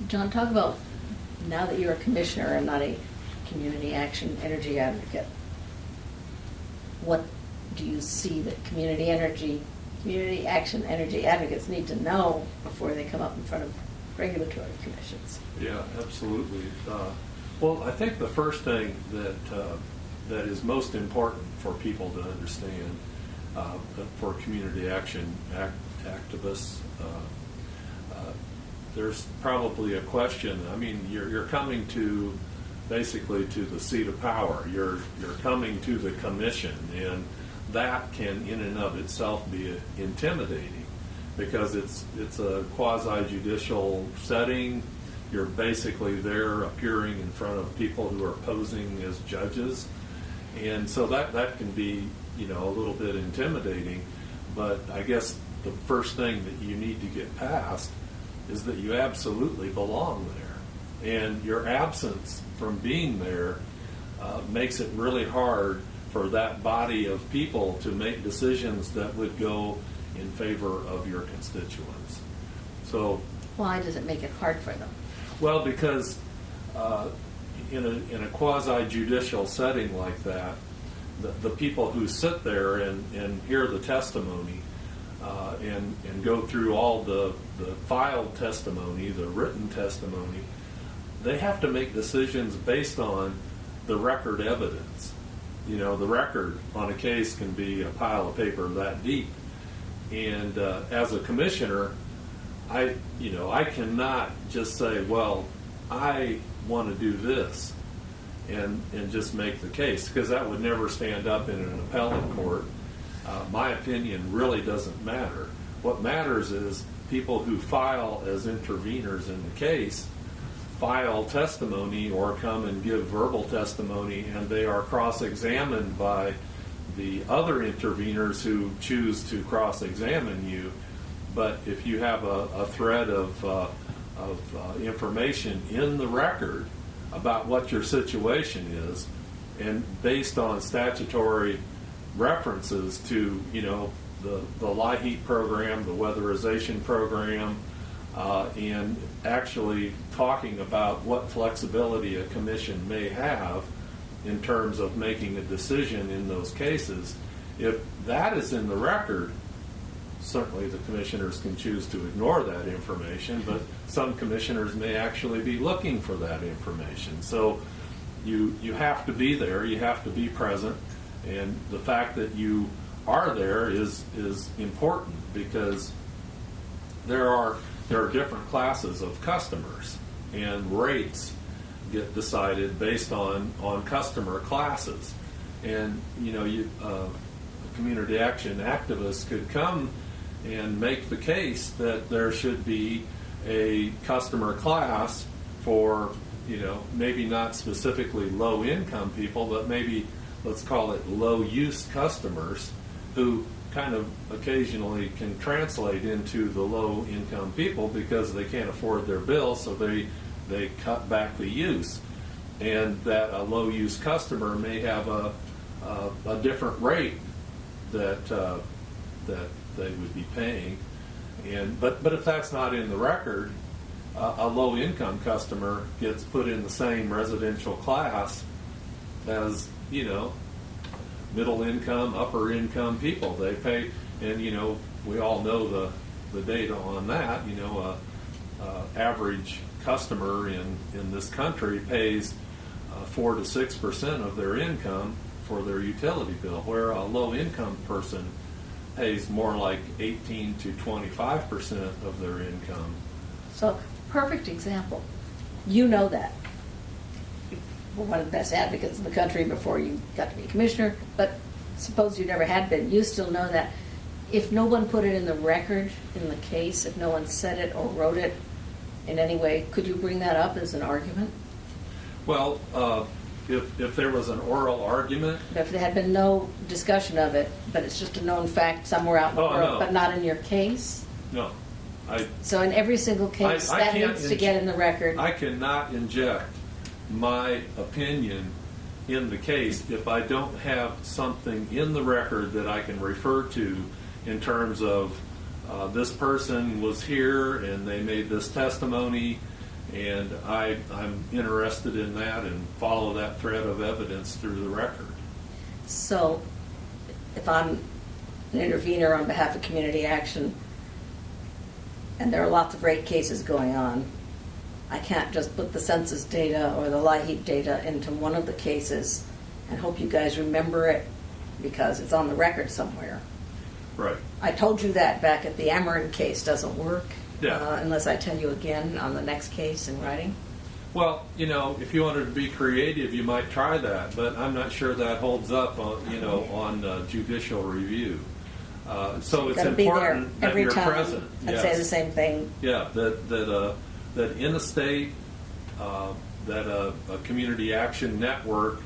John, talk about, now that you're a commissioner and not a community action energy advocate, what do you see that community action energy advocates need to know before they come up in front of regulatory commissions? Yeah, absolutely. Well, I think the first thing that is most important for people to understand, for community action activists, there's probably a question. I mean, you're coming to basically to the seat of power. You're coming to the commission, and that can in and of itself be intimidating because it's a quasi-judicial setting. You're basically there appearing in front of people who are posing as judges, and so that can be, you know, a little bit intimidating. But I guess the first thing that you need to get past is that you absolutely belong there, and your absence from being there makes it really hard for that body of people to make decisions that would go in favor of your constituents. So, why does it make it hard for them? well, because in a quasi-judicial setting like that, the people who sit there and hear the testimony and go through all the filed testimony, the written testimony, they have to make decisions based on the record evidence. You know, the record on a case can be a pile of paper that deep. And as a commissioner, I cannot just say, well, I want to do this and just make the case, because that would never stand up in an appellate court. My opinion really doesn't matter. What matters is people who file as interveners in the case file testimony or come and give verbal testimony, and they are cross-examined by the other interveners who choose to cross-examine you. But if you have a thread of information in the record about what your situation is, and based on statutory references to, you know, the LIHEAP program, the weatherization program, and actually talking about what flexibility a commission may have in terms of making a decision in those cases, if that is in the record, certainly the commissioners can choose to ignore that information, but some commissioners may actually be looking for that information. So you have to be there, you have to be present, and the fact that you are there is important, because there are different classes of customers, and rates get decided based on customer classes. And you know, a community action activist could come and make the case that there should be a customer class for, you know, maybe not specifically low income people, but maybe let's call it low use customers who kind of occasionally can translate into the low income people because they can't afford their bills, so they cut back the use. And that a low use customer may have a different rate that they would be paying. But if that's not in the record, a low income customer gets put in the same residential class as, you know, middle income, upper income people. They pay, and you know, we all know the data on that. You know, average customer in this country pays 4 to 6% of their income for their utility bill, where a low income person pays more like 18 to 25% of their income. So, perfect example. You know that. You were one of the best advocates in the country before you got to be a commissioner, but suppose you never had been. You still know that. If no one put it in the record in the case, if no one said it or wrote it in any way, could you bring that up as an argument? Well, if there was an oral argument, If there had been no discussion of it, but it's just a known fact somewhere out in the world, no. but not in your case? no. So in every single case, I that can't needs to get in the record. I cannot inject my opinion in the case if I don't have something in the record that I can refer to in terms of this person was here and they made this testimony And I'm interested in that and follow that thread of evidence through the record. So if I'm an intervener on behalf of community action, and there are lots of rate cases going on, I can't just put the census data or the LIHEAP data into one of the cases and hope you guys remember it because it's on the record somewhere. Right. I told you that back at the Ameren case doesn't work. Yeah. Unless I tell you again on the next case in writing. Well, if you wanted to be creative, you might try that, but I'm not sure that holds up on judicial review. So it's Gotta be there important that every you're time present. and Yes. say the same thing. Yeah, that in a state, that a community action network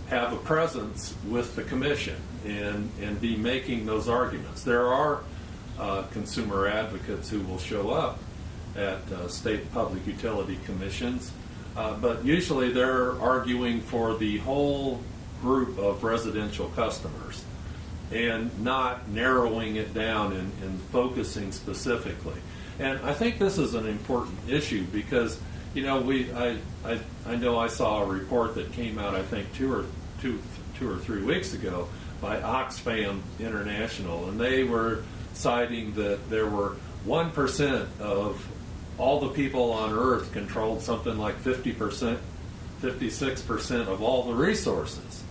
have a presence with the commission and be making those arguments. There are consumer advocates who will show up at state public utility commissions, but usually they're arguing for the whole group of residential customers and not narrowing it down and focusing specifically. And I think this is an important issue because I know I saw a report that came out I think two or three weeks ago by Oxfam International, and they were citing that there were 1% of all the people on Earth controlled something like 50%, 56% of all the resources.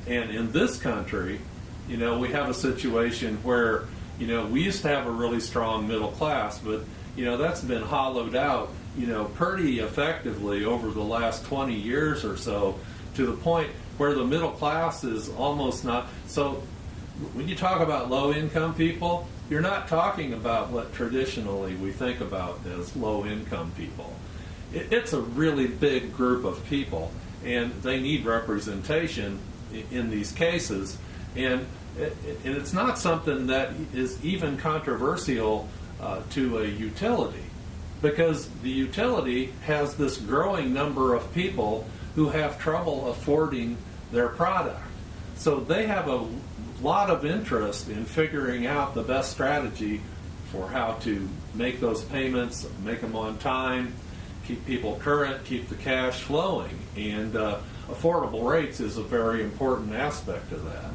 And in this country, we have a situation where, we used to have a really strong middle class, but, that's been hollowed out, pretty effectively over the last 20 years or so to the point where the middle class is almost not. So when you talk about low-income people, you're not talking about what traditionally we think about as low-income people. It's a really big group of people, and they need representation in these cases. And it's not something that is even controversial to a utility, because the utility has this growing number of people who have trouble affording their product. So they have a lot of interest in figuring out the best strategy for how to make those payments, make them on time, keep people current, keep the cash flowing. And affordable rates is a very important aspect of that.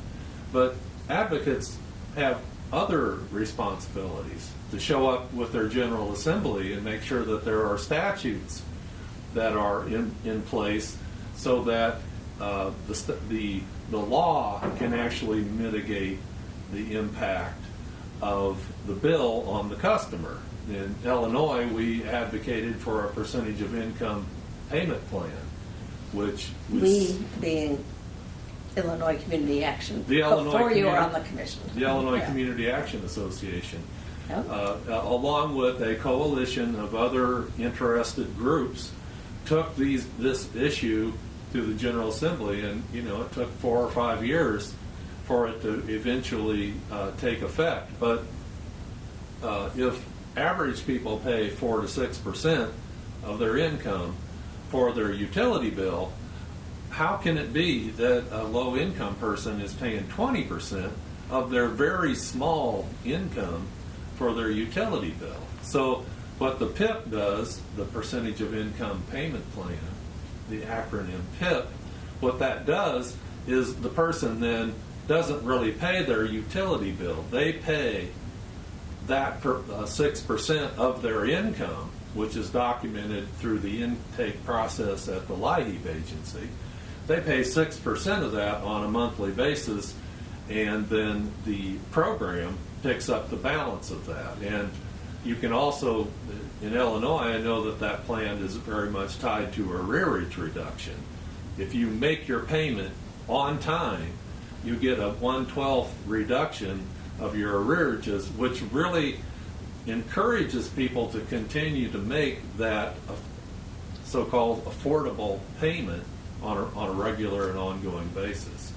But advocates have other responsibilities to show up with their General Assembly and make sure that there are statutes that are in place so that the law can actually mitigate the impact of the bill on the customer. In Illinois, we advocated for a percentage of income payment plan, which was... We being Illinois Community Action, The Illinois before you were Communi- on the commission. The Illinois Yeah. Community Action Association, Oh. along with a coalition of other interested groups, took this issue to the General Assembly, and it took 4 or 5 years for it to eventually take effect. But if average people pay 4 to 6% of their income for their utility bill, how can it be that a low-income person is paying 20% of their very small income for their utility bill? So what the PIP does, the Percentage of Income Payment Plan, the acronym PIP, what that does is the person then doesn't really pay their utility bill. They pay that 6% of their income, which is documented through the intake process at the LIHEAP agency. They pay 6% of that on a monthly basis, and then the program picks up the balance of that. And you can also, in Illinois, I know that plan is very much tied to arrearage reduction. If you make your payment on time, you get a 1/12 reduction of your arrearages, which really encourages people to continue to make that so-called affordable payment on a regular and ongoing basis.